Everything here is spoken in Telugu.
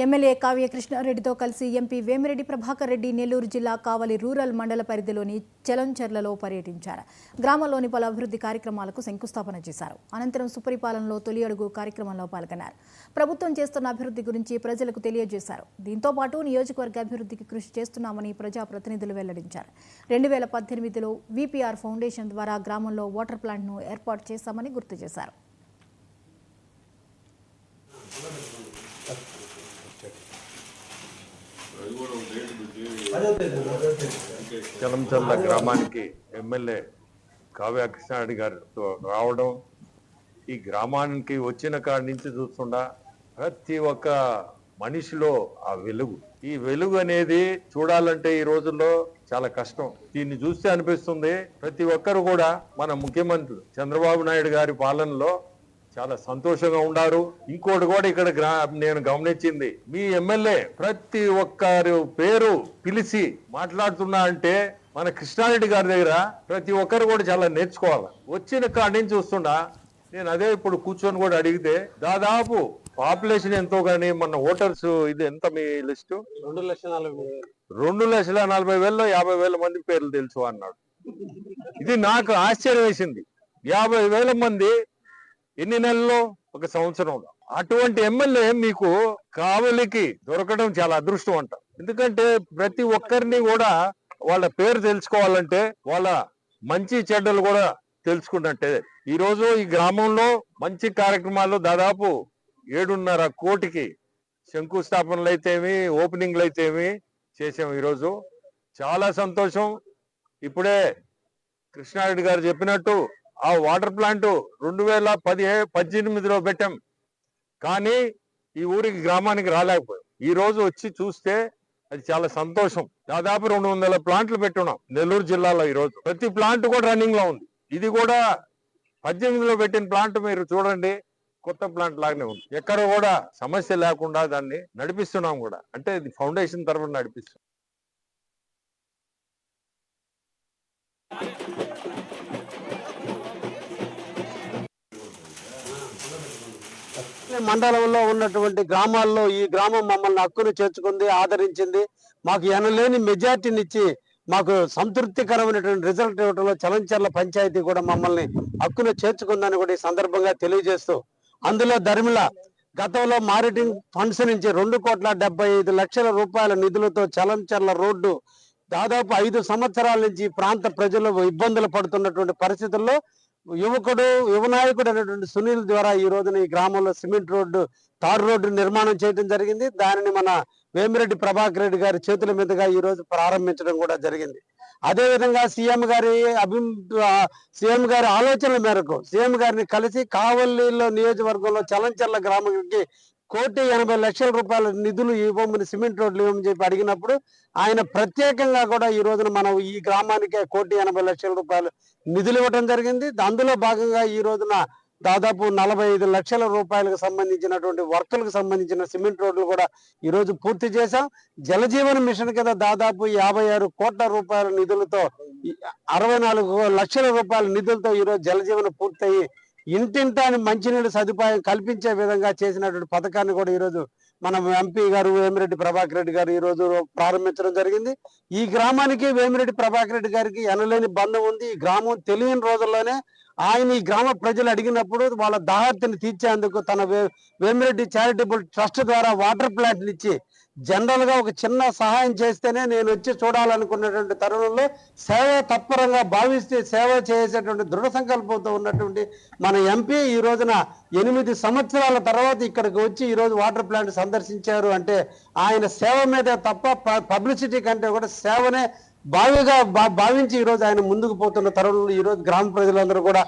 ఎమ్మెల్యే కావ్య కృష్ణారెడ్డితో కలిసి ఎంపీ వేమిరెడ్డి ప్రభాకర్ రెడ్డి నెల్లూరు జిల్లా కావలి రూరల్ మండల పరిధిలోని చలంచెర్లలో పర్యటించారు. గ్రామంలోని పలు అభివృద్ధి కార్యక్రమాలకు శంకుస్థాపన చేశారు. అనంతరం సుపరిపాలనలో తొలి అడుగు కార్యక్రమంలో పాల్గొన్నారు. ప్రభుత్వం చేస్తున్న అభివృద్ధి గురించి ప్రజలకు తెలియజేశారు. దీంతో పాటు నియోజకవర్గ అభివృద్ధికి కృషి చేస్తున్నామని ప్రజాప్రతినిధులు వెల్లడించారు. 2018లో విపిఆర్ ఫౌండేషన్ ద్వారా గ్రామంలో వాటర్ ప్లాంట్ను ఏర్పాటు చేశామని గుర్తు చేశారు. చలంచర్ల గ్రామానికి ఎమ్మెల్యే కావ్య కృష్ణారెడ్డి గారితో రావడం, ఈ గ్రామానికి వచ్చిన కాడి నుంచి చూస్తుండా ప్రతి ఒక్క మనిషిలో ఆ వెలుగు, ఈ వెలుగు అనేది చూడాలంటే ఈ రోజుల్లో చాలా కష్టం. దీన్ని చూస్తే అనిపిస్తుంది ప్రతి ఒక్కరు కూడా మన ముఖ్యమంత్రి చంద్రబాబు నాయుడు గారి పాలనలో చాలా సంతోషంగా ఉన్నారు. ఇంకోటి కూడా ఇక్కడ నేను గమనించింది, మీ ఎమ్మెల్యే ప్రతి ఒక్కరు పేరు పిలిచి మాట్లాడుతున్నా అంటే మన కృష్ణారెడ్డి గారి దగ్గర ప్రతి ఒక్కరు కూడా చాలా నేర్చుకోవాలి. వచ్చిన కాడి నుంచి చూస్తున్నా నేను అదే ఇప్పుడు కూర్చొని కూడా అడిగితే దాదాపు పాపులేషన్ ఎంతో కానీ మన ఓటర్స్ ఇది ఎంత మీ లిస్టు 2,40,000లో 50,000 మంది పేర్లు తెలుసు అన్నాడు. ఇది నాకు ఆశ్చర్యం వేసింది. 50,000 మంది ఎన్ని నెలల్లో? ఒక సంవత్సరంలో. అటువంటి ఎమ్మెల్యే మీకు కావలికి దొరకడం చాలా అదృష్టం అంట. ఎందుకంటే ప్రతి ఒక్కరిని కూడా వాళ్ళ పేరు తెలుసుకోవాలంటే వాళ్ళ మంచి చెడ్డలు కూడా తెలుసుకున్నట్టే. ఈ రోజు ఈ గ్రామంలో మంచి కార్యక్రమాలు దాదాపు 7.5 కోటికి శంకుస్థాపనలు అయితేమి ఓపెనింగ్లు అయితేమి చేసాం. ఈరోజు చాలా సంతోషం. ఇప్పుడే కృష్ణారెడ్డి గారు చెప్పినట్టు ఆ వాటర్ ప్లాంట్ 2018లో పెట్టాం, కానీ ఈ ఊరికి గ్రామానికి రాలేకపోయాం. ఈ రోజు వచ్చి చూస్తే అది చాలా సంతోషం. దాదాపు 200 ప్లాంట్లు పెట్టున్నాం నెల్లూరు జిల్లాలో. ఈ రోజు ప్రతి ప్లాంట్ కూడా రన్నింగ్ లో ఉంది. ఇది కూడా 18లో పెట్టిన ప్లాంట్ మీరు చూడండి, కొత్త ప్లాంట్ లాగానే ఉంది. ఎక్కడ కూడా సమస్య లేకుండా దాన్ని నడిపిస్తున్నాం కూడా. అంటే ఇది ఫౌండేషన్ తరఫున నడిపిస్తున్నాం. మండలంలో ఉన్నటువంటి గ్రామాల్లో ఈ గ్రామం మమ్మల్ని హక్కును చేర్చుకుంది, ఆదరించింది. మాకు ఎనలేని మెజార్టీనిచ్చి మాకు సంతృప్తికరమైనటువంటి రిజల్ట్ ఇవ్వడంలో చలంచెర్ల పంచాయతీ కూడా మమ్మల్ని హక్కును చేర్చుకుందని కూడా ఈ సందర్భంగా తెలియజేస్తూ, అందులో ధర్మిల గతంలో మారిటింగ్ ఫండ్స్ నుంచి 2,75,00,000 రూపాయల నిధులతో చలంచెర్ల రోడ్డు దాదాపు 5 సంవత్సరాల నుంచి ప్రాంత ప్రజలు ఇబ్బందులు పడుతున్నటువంటి పరిస్థితుల్లో యువనాయకుడు అనేటువంటి సునీల్ ద్వారా ఈ రోజున ఈ గ్రామంలో సిమెంట్ రోడ్డు, తారు రోడ్డు నిర్మాణం చేయడం జరిగింది. దానిని మన వేమిరెడ్డి ప్రభాకర్ రెడ్డి గారి చేతుల మీదుగా ఈ రోజు ప్రారంభించడం కూడా జరిగింది. అదేవిధంగా సీఎం గారి ఆలోచనల మేరకు సీఎం గారిని కలిసి కావలిలో నియోజకవర్గంలో చలంచెర్ల గ్రామానికి 1,80,00,000 రూపాయల నిధులు ఇవ్వమని, సిమెంట్ రోడ్లు ఇవ్వమని చెప్పి అడిగినప్పుడు ఆయన ప్రత్యేకంగా కూడా ఈ రోజున మనం ఈ గ్రామానికే 1,80,00,000 రూపాయలు నిధులు ఇవ్వడం జరిగింది. అందులో భాగంగా ఈ రోజున దాదాపు 45 లక్షల రూపాయలకు సంబంధించినటువంటి వర్కులకు సంబంధించిన సిమెంట్ రోడ్లు కూడా ఈ రోజు పూర్తి చేశాం. జలజీవన మిషన్ కింద దాదాపు 56 కోట్ల రూపాయల నిధులతో 64 లక్షల రూపాయల నిధులతో ఈ రోజు జలజీవన పూర్తయి ఇంటింటాని మంచినీళ్ళు సదుపాయం కల్పించే విధంగా చేసినటువంటి పథకాన్ని కూడా ఈరోజు మన ఎంపీ గారు వేమిరెడ్డి ప్రభాకర్ రెడ్డి గారు ఈ రోజు ప్రారంభించడం జరిగింది. ఈ గ్రామానికి వేమిరెడ్డి ప్రభాకర్ రెడ్డి గారికి ఎనలేని బంధం ఉంది. ఈ గ్రామం తెలియని రోజుల్లోనే ఆయన ఈ గ్రామ ప్రజలు అడిగినప్పుడు వాళ్ళ దాహర్తిని తీర్చేందుకు తన వేమిరెడ్డి చారిటబుల్ ట్రస్ట్ ద్వారా వాటర్ ప్లాంట్ ఇచ్చి జనరల్ గా ఒక చిన్న సహాయం చేస్తేనే నేను వచ్చి చూడాలనుకున్నటువంటి తరుణంలో సేవ తత్పరంగా భావిస్తే సేవ చేసేటువంటి దృఢ సంకల్పంతో ఉన్నటువంటి మన ఎంపీ ఈ రోజున 8 సంవత్సరాల తర్వాత ఇక్కడికి వచ్చి ఈ రోజు వాటర్ ప్లాంట్ సందర్శించారు అంటే ఆయన సేవ మీదే తప్ప పబ్లిసిటీ కంటే కూడా సేవనే భావించి ఈ రోజు ఆయన ముందుకు పోతున్న తరుణంలో ఈ రోజు గ్రామ ప్రజలందరూ కూడా